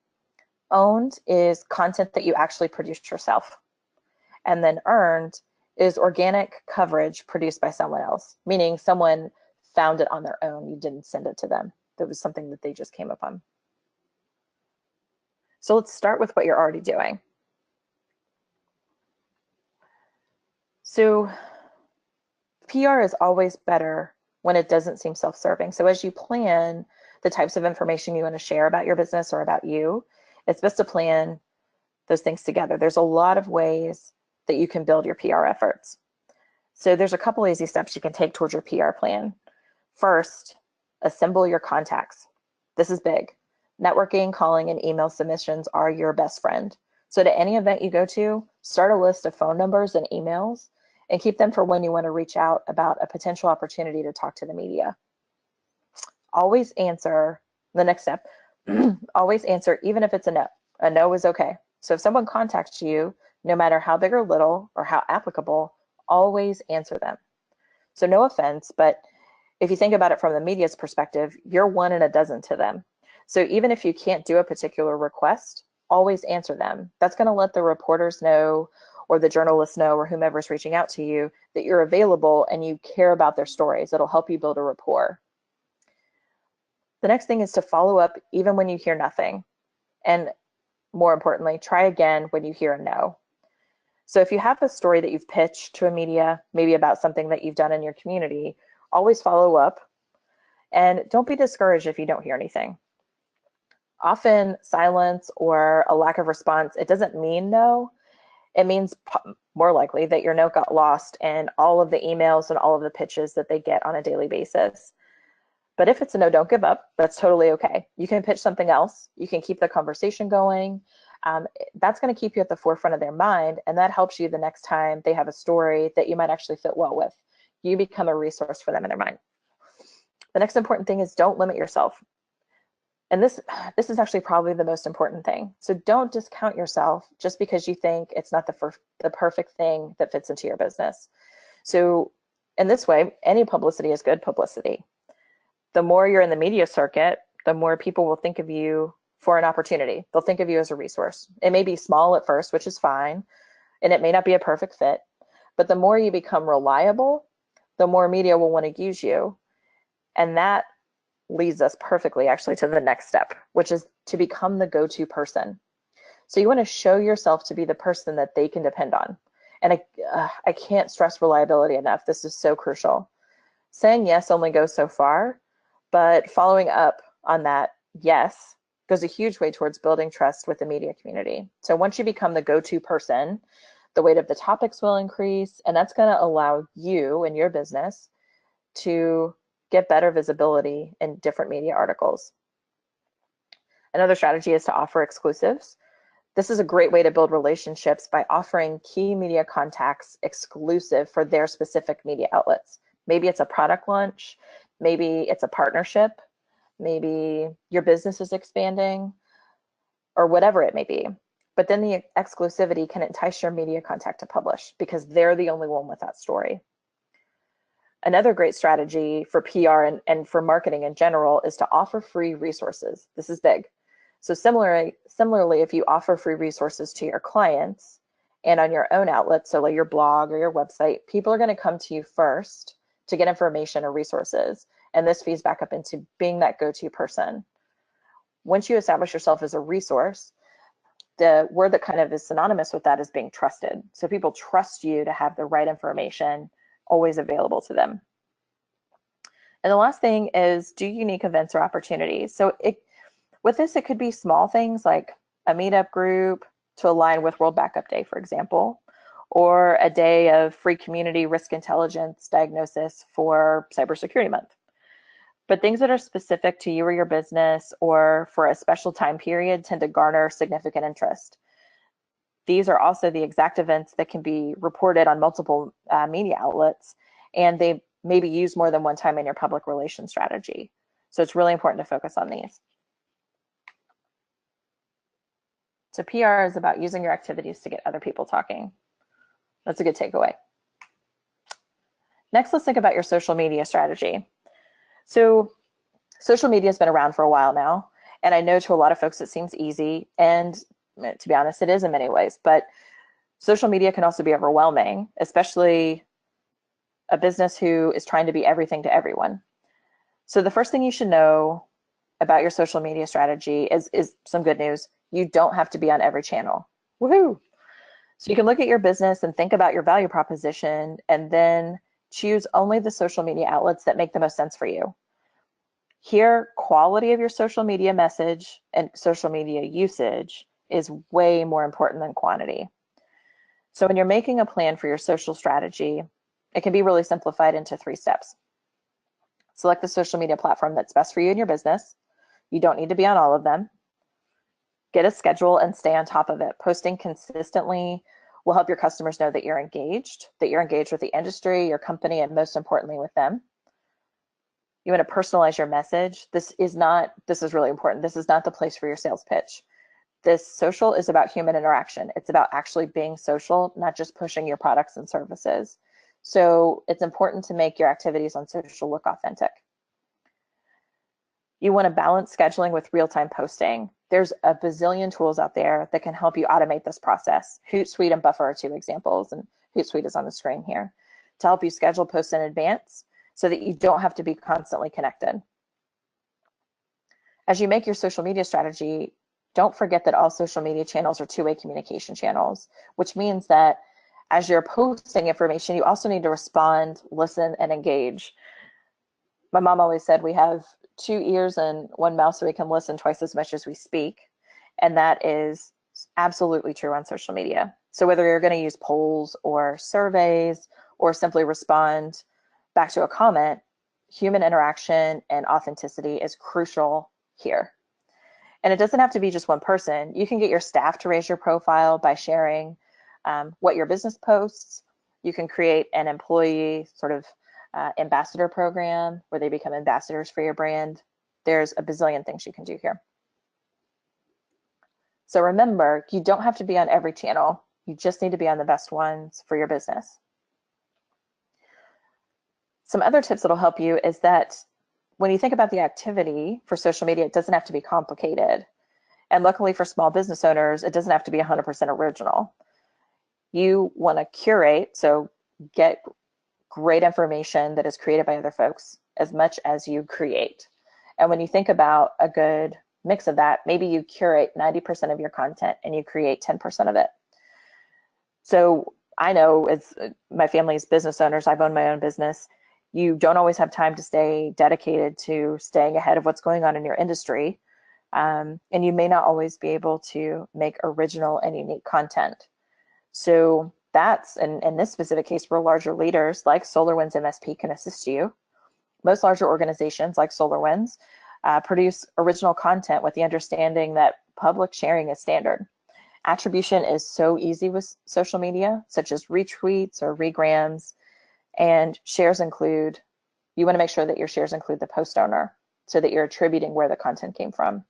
Owned is content that you actually produced yourself. And then earned is organic coverage produced by someone else, meaning someone found it on their own. You didn't send it to them. That was something that they just came upon. So let's start with what you're already doing. So PR is always better when it doesn't seem self-serving. So as you plan the types of information you want to share about your business or about you, it's best to plan those things together. There's a lot of ways that you can build your PR efforts. So there's a couple easy steps you can take towards your PR plan. First, assemble your contacts. This is big. Networking, calling, and email submissions are your best friend. So to any event you go to, start a list of phone numbers and emails and keep them for when you want to reach out about a potential opportunity to talk to the media. Always answer, the next step, always answer even if it's a no. A no is okay. So if someone contacts you, no matter how big or little or how applicable, always answer them. So no offense, but if you think about it from the media's perspective, you're one in a dozen to them. So even if you can't do a particular request, always answer them. That's going to let the reporters know or the journalists know or whomever's reaching out to you that you're available and you care about their stories. It'll help you build a rapport. The next thing is to follow up even when you hear nothing. And more importantly, try again when you hear a no. So if you have a story that you've pitched to a media, maybe about something that you've done in your community, always follow up and don't be discouraged if you don't hear anything. Often silence or a lack of response, it doesn't mean no. It means more likely that your note got lost in all of the emails and all of the pitches that they get on a daily basis. But if it's a no, don't give up. That's totally okay. You can pitch something else. You can keep the conversation going. That's going to keep you at the forefront of their mind, and that helps you the next time they have a story that you might actually fit well with. You become a resource for them in their mind. The next important thing is don't limit yourself. And this is actually probably the most important thing. So don't discount yourself just because you think it's not the perfect thing that fits into your business. So in this way, any publicity is good publicity. The more you're in the media circuit, the more people will think of you for an opportunity. They'll think of you as a resource. It may be small at first, which is fine, and it may not be a perfect fit, but the more you become reliable, the more media will want to use you. And that leads us perfectly actually to the next step, which is to become the go-to person. So you want to show yourself to be the person that they can depend on. And I can't stress reliability enough. This is so crucial. Saying yes only goes so far, but following up on that yes goes a huge way towards building trust with the media community. So once you become the go-to person, the weight of the topics will increase, and that's going to allow you and your business to get better visibility in different media articles. Another strategy is to offer exclusives. This is a great way to build relationships by offering key media contacts exclusive for their specific media outlets. Maybe it's a product launch, maybe it's a partnership, maybe your business is expanding, or whatever it may be. But then the exclusivity can entice your media contact to publish because they're the only one with that story. Another great strategy for PR and for marketing in general is to offer free resources. This is big. So similarly, if you offer free resources to your clients and on your own outlets, so like your blog or your website, people are going to come to you first to get information or resources. And this feeds back up into being that go-to person. Once you establish yourself as a resource, the word that kind of is synonymous with that is being trusted. So people trust you to have the right information always available to them. And the last thing is do unique events or opportunities. So with this, it could be small things like a meetup group to align with World Backup Day, for example, or a day of free community risk intelligence diagnosis for Cybersecurity Month. But things that are specific to you or your business or for a special time period tend to garner significant interest. These are also the exact events that can be reported on multiple media outlets, and they may be used more than one time in your public relations strategy. So it's really important to focus on these. So PR is about using your activities to get other people talking. That's a good takeaway. Next, let's think about your social media strategy. So social media has been around for a while now, and I know to a lot of folks it seems easy, and to be honest, it is in many ways, but social media can also be overwhelming, especially a business who is trying to be everything to everyone. So the first thing you should know about your social media strategy is some good news. You don't have to be on every channel. Woohoo! So you can look at your business and think about your value proposition and then choose only the social media outlets that make the most sense for you. Here, quality of your social media message and social media usage is way more important than quantity. So when you're making a plan for your social strategy, it can be really simplified into 3 steps. Select the social media platform that's best for you and your business. You don't need to be on all of them. Get a schedule and stay on top of it. Posting consistently will help your customers know that you're engaged with the industry, your company, and most importantly with them. You want to personalize your message. This is really important. This is not the place for your sales pitch. This social is about human interaction. It's about actually being social, not just pushing your products and services. So it's important to make your activities on social look authentic. You want to balance scheduling with real-time posting. There's a bazillion tools out there that can help you automate this process. Hootsuite and Buffer are 2 examples, and Hootsuite is on the screen here, to help you schedule posts in advance so that you don't have to be constantly connected. As you make your social media strategy, don't forget that all social media channels are 2-way communication channels, which means that as you're posting information, you also need to respond, listen, and engage. My mom always said we have 2 ears and 1 mouth so we can listen twice as much as we speak. And that is absolutely true on social media. So whether you're going to use polls or surveys or simply respond back to a comment, human interaction and authenticity is crucial here. And it doesn't have to be just one person. You can get your staff to raise your profile by sharing what your business posts. You can create an employee sort of ambassador program where they become ambassadors for your brand. There's a bazillion things you can do here. So remember, you don't have to be on every channel. You just need to be on the best ones for your business. Some other tips that'll help you is that when you think about the activity for social media, it doesn't have to be complicated. And luckily for small business owners, it doesn't have to be 100% original. You want to curate, so get great information that is created by other folks as much as you create. And when you think about a good mix of that, maybe you curate 90% of your content and you create 10% of it. So I know as my family's business owners, I've owned my own business, you don't always have time to stay dedicated to staying ahead of what's going on in your industry. And you may not always be able to make original and unique content. So that's, and in this specific case, where larger leaders like SolarWinds MSP can assist you. Most larger organizations like SolarWinds produce original content with the understanding that public sharing is standard. Attribution is so easy with social media, such as retweets or regrams, and shares include, you want to make sure that your shares include the post owner so that you're attributing where the content came from.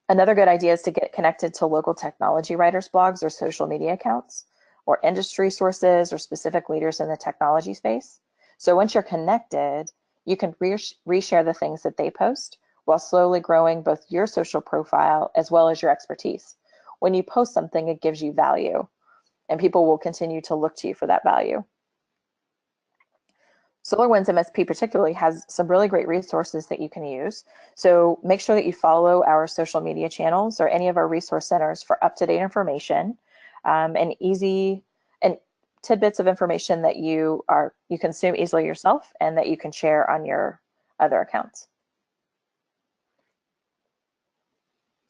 Another good idea is to get connected to local technology writers' blogs or social media accounts, or industry sources or specific leaders in the technology space. So once you're connected, you can reshare the things that they post while slowly growing both your social profile as well as your expertise. When you post something, it gives you value, and people will continue to look to you for that value. SolarWinds MSP particularly has some really great resources that you can use. So make sure that you follow our social media channels or any of our resource centers for up-to-date information and easy and tidbits of information that you consume easily yourself and that you can share on your other accounts.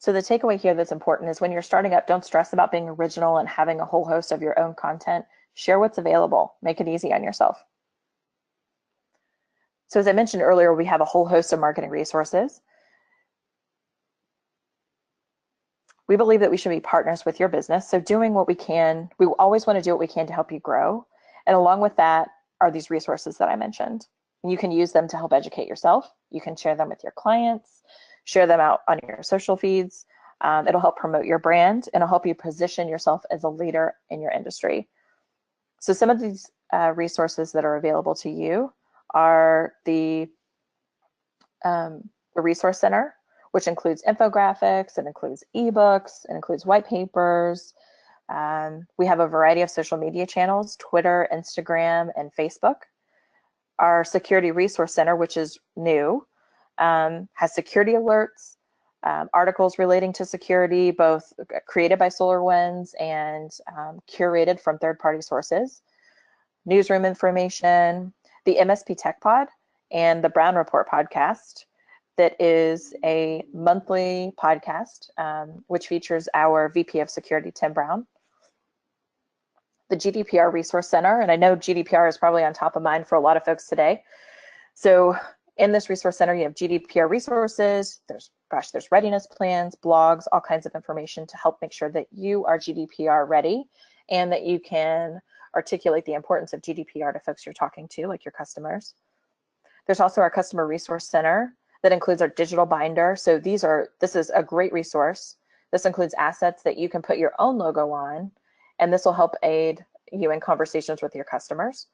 So the takeaway here that's important is when you're starting up, don't stress about being original and having a whole host of your own content. Share what's available. Make it easy on yourself. So as I mentioned earlier, we have a whole host of marketing resources. We believe that we should be partners with your business. So doing what we can, we always want to do what we can to help you grow. And along with that are these resources that I mentioned. And you can use them to help educate yourself. You can share them with your clients, share them out on your social feeds. It'll help promote your brand and it'll help you position yourself as a leader in your industry. So some of these resources that are available to you are the Resource Center, which includes infographics, it includes ebooks, it includes white papers. We have a variety of social media channels, Twitter, Instagram, and Facebook. Our Security Resource Center, which is new, has security alerts, articles relating to security, both created by SolarWinds and curated from third-party sources, newsroom information, the MSP Tech Pod, and the Brown Report podcast that is a monthly podcast which features our VP of Security, Tim Brown. The GDPR Resource Center, and I know GDPR is probably on top of mind for a lot of folks today. So in this Resource Center, you have GDPR resources, there's readiness plans, blogs, all kinds of information to help make sure that you are GDPR ready and that you can articulate the importance of GDPR to folks you're talking to, like your customers. There's also our Customer Resource Center that includes our digital binder. So this is a great resource. This includes assets that you can put your own logo on, and this will help aid you in conversations with your customers.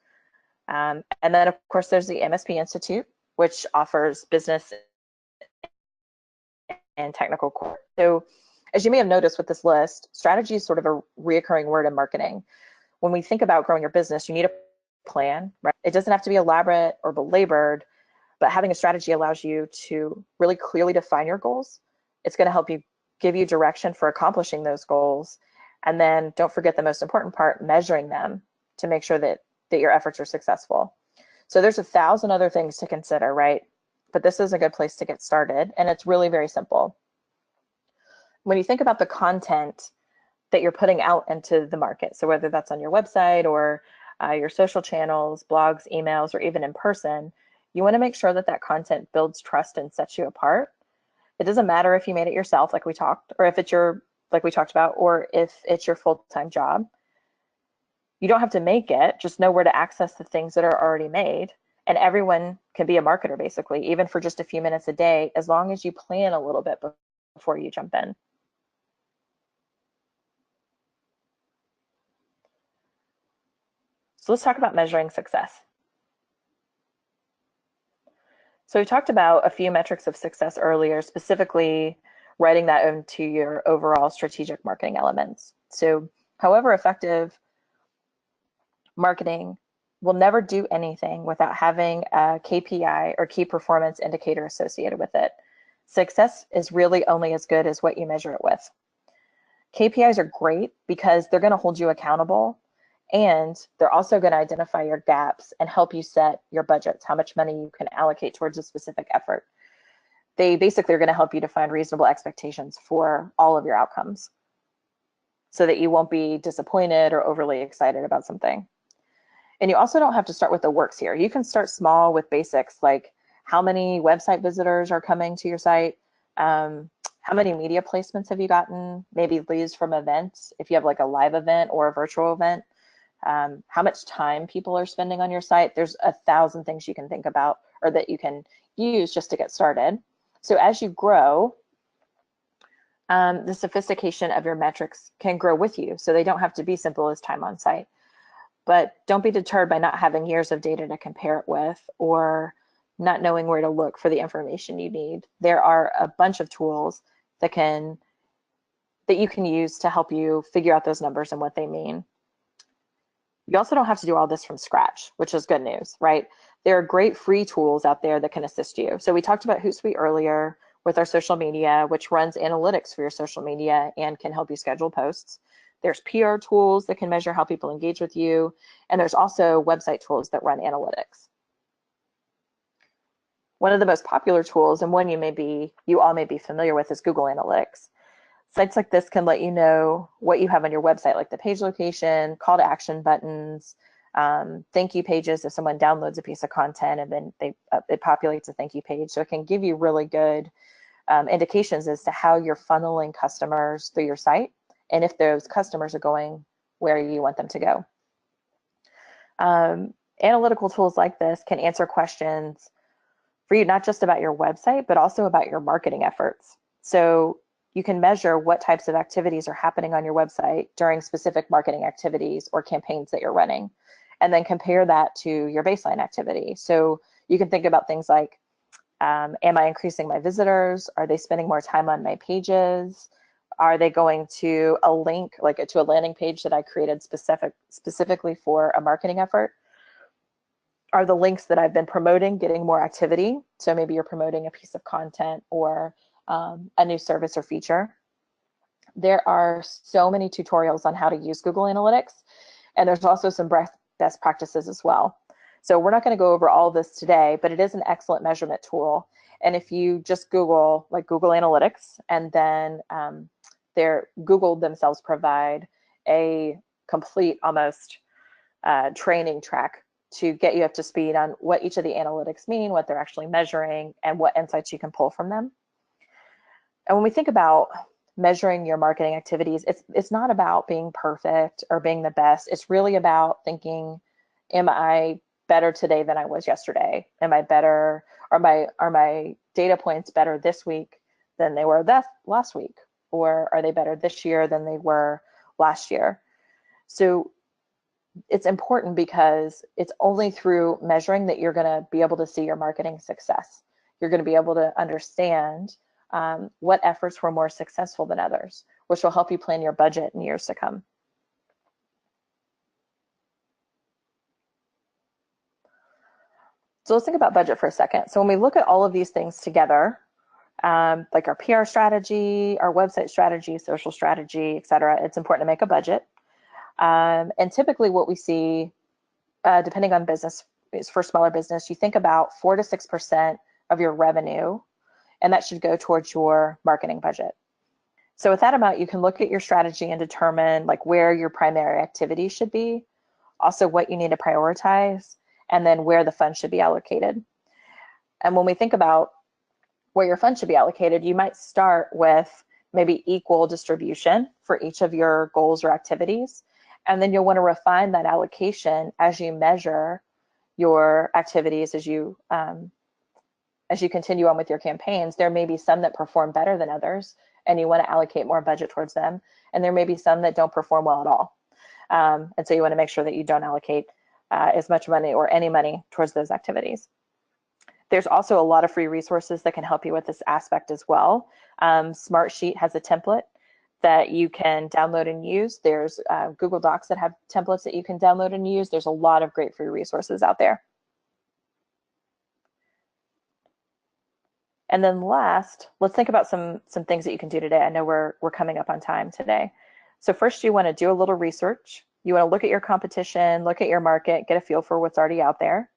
And then of course there's the MSP Institute, which offers business and technical core. So as you may have noticed with this list, strategy is sort of a reoccurring word in marketing. When we think about growing your business, you need a plan, right? It doesn't have to be elaborate or belabored, but having a strategy allows you to really clearly define your goals. It's going to help you give you direction for accomplishing those goals. And then don't forget the most important part, measuring them to make sure that your efforts are successful. So there's 1,000 other things to consider, right? But this is a good place to get started, and it's really very simple. When you think about the content that you're putting out into the market, so whether that's on your website or your social channels, blogs, emails, or even in person, you want to make sure that that content builds trust and sets you apart. It doesn't matter if you made it yourself, like we talked, or if it's like we talked about, or if it's your full-time job. You don't have to make it, just know where to access the things that are already made And everyone can be a marketer, basically, even for just a few minutes a day, as long as you plan a little bit before you jump in. So let's talk about measuring success. So we talked about a few metrics of success earlier, specifically writing that into your overall strategic marketing elements. So however effective marketing will never do anything without having a KPI or key performance indicator associated with it. Success is really only as good as what you measure it with. KPIs are great because they're going to hold you accountable, and they're also going to identify your gaps and help you set your budgets, how much money you can allocate towards a specific effort. They basically are going to help you define reasonable expectations for all of your outcomes so that you won't be disappointed or overly excited about something. And you also don't have to start with the works here. You can start small with basics like how many website visitors are coming to your site, how many media placements have you gotten, maybe leads from events, if you have like a live event or a virtual event, how much time people are spending on your site. There's 1,000 things you can think about or that you can use just to get started. So as you grow, the sophistication of your metrics can grow with you. So they don't have to be simple as time on site. But don't be deterred by not having years of data to compare it with or not knowing where to look for the information you need. There are a bunch of tools that you can use to help you figure out those numbers and what they mean. You also don't have to do all this from scratch, which is good news, right? There are great free tools out there that can assist you. So we talked about Hootsuite earlier with our social media, which runs analytics for your social media and can help you schedule posts. There's PR tools that can measure how people engage with you. And there's also website tools that run analytics. One of the most popular tools, and one you all may be familiar with, is Google Analytics. Sites like this can let you know what you have on your website, like the page location, call to action buttons, thank you pages if someone downloads a piece of content and then it populates a thank you page. So it can give you really good indications as to how you're funneling customers through your site and if those customers are going where you want them to go. Analytical tools like this can answer questions for you, not just about your website, but also about your marketing efforts. So you can measure what types of activities are happening on your website during specific marketing activities or campaigns that you're running, and then compare that to your baseline activity. So you can think about things like, am I increasing my visitors? Are they spending more time on my pages? Are they going to a link, like to a landing page that I created specifically for a marketing effort? Are the links that I've been promoting getting more activity? So maybe you're promoting a piece of content or a new service or feature. There are so many tutorials on how to use Google Analytics, and there's also some best practices as well. So we're not going to go over all of this today, but it is an excellent measurement tool. And if you just Google like Google Analytics, and then Google themselves provide a complete almost training track to get you up to speed on what each of the analytics mean, what they're actually measuring, and what insights you can pull from them. And when we think about measuring your marketing activities, it's not about being perfect or being the best. It's really about thinking, am I better today than I was yesterday? Am I better? Are my data points better this week than they were last week? Or are they better this year than they were last year? So it's important because it's only through measuring that you're going to be able to see your marketing success. You're going to be able to understand what efforts were more successful than others, which will help you plan your budget in years to come. So let's think about budget for a second. So when we look at all of these things together, like our PR strategy, our website strategy, social strategy, et cetera, it's important to make a budget. And typically what we see, depending on business, is for smaller business, you think about 4 to 6% of your revenue, and that should go towards your marketing budget. So with that amount, you can look at your strategy and determine like where your primary activities should be, also what you need to prioritize, and then where the funds should be allocated. And when we think about where your funds should be allocated, you might start with maybe equal distribution for each of your goals or activities. And then you'll want to refine that allocation as you measure your activities as you continue on with your campaigns. There may be some that perform better than others, and you want to allocate more budget towards them. And there may be some that don't perform well at all. And so you want to make sure that you don't allocate as much money or any money towards those activities. There's also a lot of free resources that can help you with this aspect as well. Smartsheet has a template that you can download and use. There's Google Docs that have templates that you can download and use. There's a lot of great free resources out there. And then last, let's think about some things that you can do today. I know we're coming up on time today. So first, you want to do a little research. You want to look at your competition, look at your market, get a feel for what's already out there.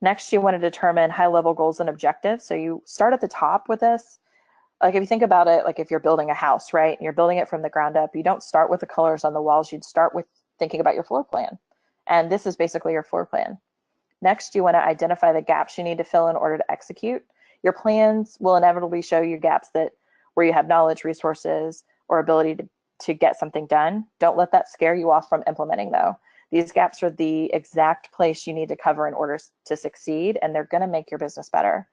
Next, you want to determine high-level goals and objectives. So you start at the top with this. Like if you think about it, like if you're building a house, right? And you're building it from the ground up, you don't start with the colors on the walls. You'd start with thinking about your floor plan. And this is basically your floor plan. Next, you want to identify the gaps you need to fill in order to execute. Your plans will inevitably show you gaps where you have knowledge, resources, or ability to get something done. Don't let that scare you off from implementing, though. These gaps are the exact place you need to cover in order to succeed, and they're going to make your business better.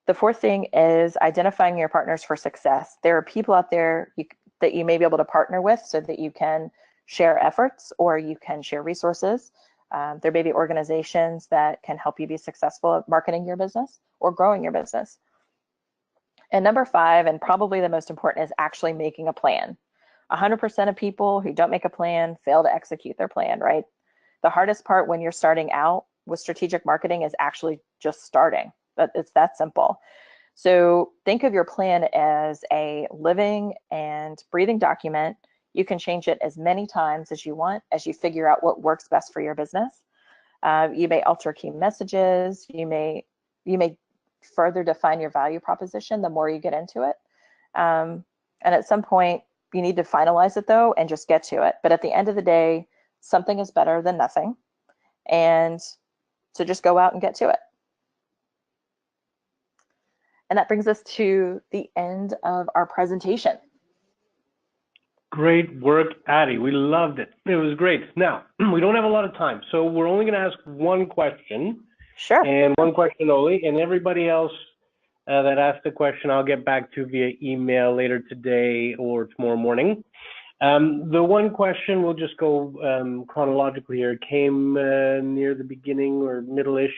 The fourth thing is identifying your partners for success. There are people out there that you may be able to partner with so that you can share efforts or you can share resources. There may be organizations that can help you be successful at marketing your business or growing your business. And number 5, and probably the most important, is actually making a plan. 100% of people who don't make a plan fail to execute their plan, right? The hardest part when you're starting out with strategic marketing is actually just starting. It's that simple. So think of your plan as a living and breathing document. You can change it as many times as you want as you figure out what works best for your business. You may alter key messages. You may further define your value proposition the more you get into it. And at some point, you need to finalize it though and just get to it. But at the end of the day, something is better than nothing. And so just go out and get to it. And that brings us to the end of our presentation. Great work, Addie. We loved it. It was great. Now, we don't have a lot of time, so we're only going to ask one question. Sure. And one question only. And everybody else that asked the question, I'll get back to via email later today or tomorrow morning. The one question, we'll just go chronologically here, came near the beginning or middle-ish.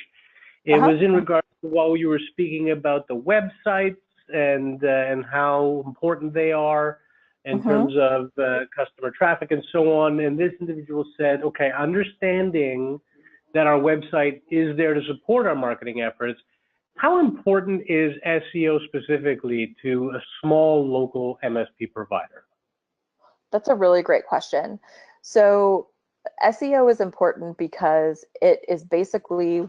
It was in regards to while you were speaking about the websites and how important they are in terms of customer traffic and so on. And this individual said, okay, understanding that our website is there to support our marketing efforts, how important is SEO specifically to a small local MSP provider? That's a really great question. So SEO is important because it is basically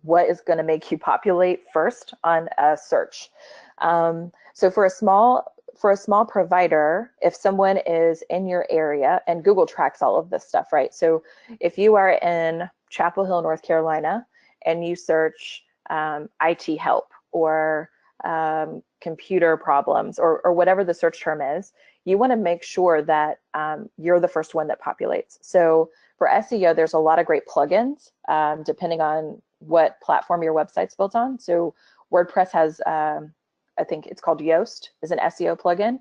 what is going to make you populate first on a search. So for a small provider, if someone is in your area, and Google tracks all of this stuff, right? So if you are in Chapel Hill, North Carolina, and you search IT help or computer problems or whatever the search term is, you want to make sure that you're the first one that populates. So for SEO, there's a lot of great plugins depending on what platform your website's built on. So WordPress has, I think it's called Yoast, is an SEO plugin,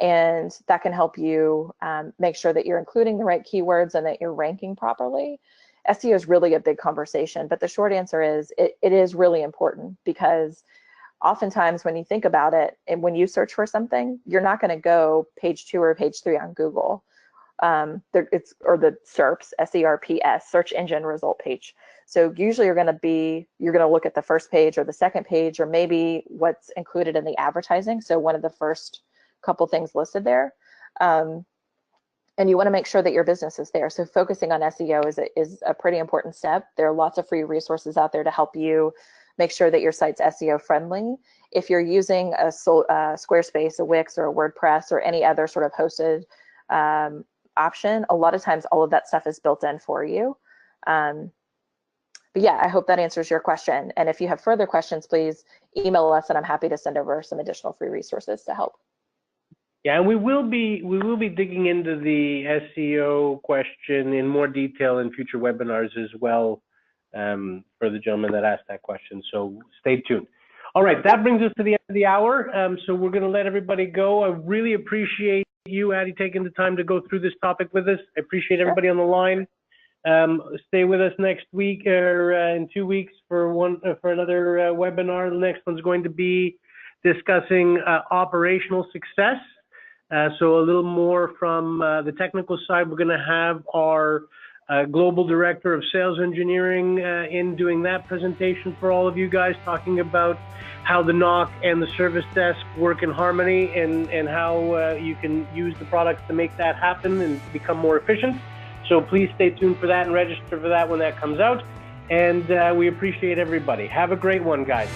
and that can help you make sure that you're including the right keywords and that you're ranking properly. SEO is really a big conversation, but the short answer is it is really important, because oftentimes when you think about it, and when you search for something, you're not going to go page 2 or page 3 on Google. Or the SERPs, SERPs, search engine result page. So usually you're going to look at the first page or the second page, or maybe what's included in the advertising. So one of the first couple things listed there. And you want to make sure that your business is there. So focusing on SEO is a pretty important step. There are lots of free resources out there to help you make sure that your site's SEO friendly. If you're using a Squarespace, a Wix, or a WordPress, or any other sort of hosted option, a lot of times all of that stuff is built in for you. But yeah, I hope that answers your question. And if you have further questions, please email us, and I'm happy to send over some additional free resources to help. Yeah, and we will be digging into the SEO question in more detail in future webinars as well, for the gentleman that asked that question. So stay tuned. All right, that brings us to the end of the hour. So we're going to let everybody go. I really appreciate you, Addie, taking the time to go through this topic with us. I appreciate everybody on the line. Stay with us next week or in 2 weeks for another webinar. The next one's going to be discussing operational success. So a little more from the technical side. We're going to have our Global Director of Sales Engineering in doing that presentation for all of you guys, talking about how the NOC and the service desk work in harmony, and how you can use the products to make that happen and become more efficient. So please stay tuned for that and register for that when that comes out. And we appreciate everybody. Have a great one, guys.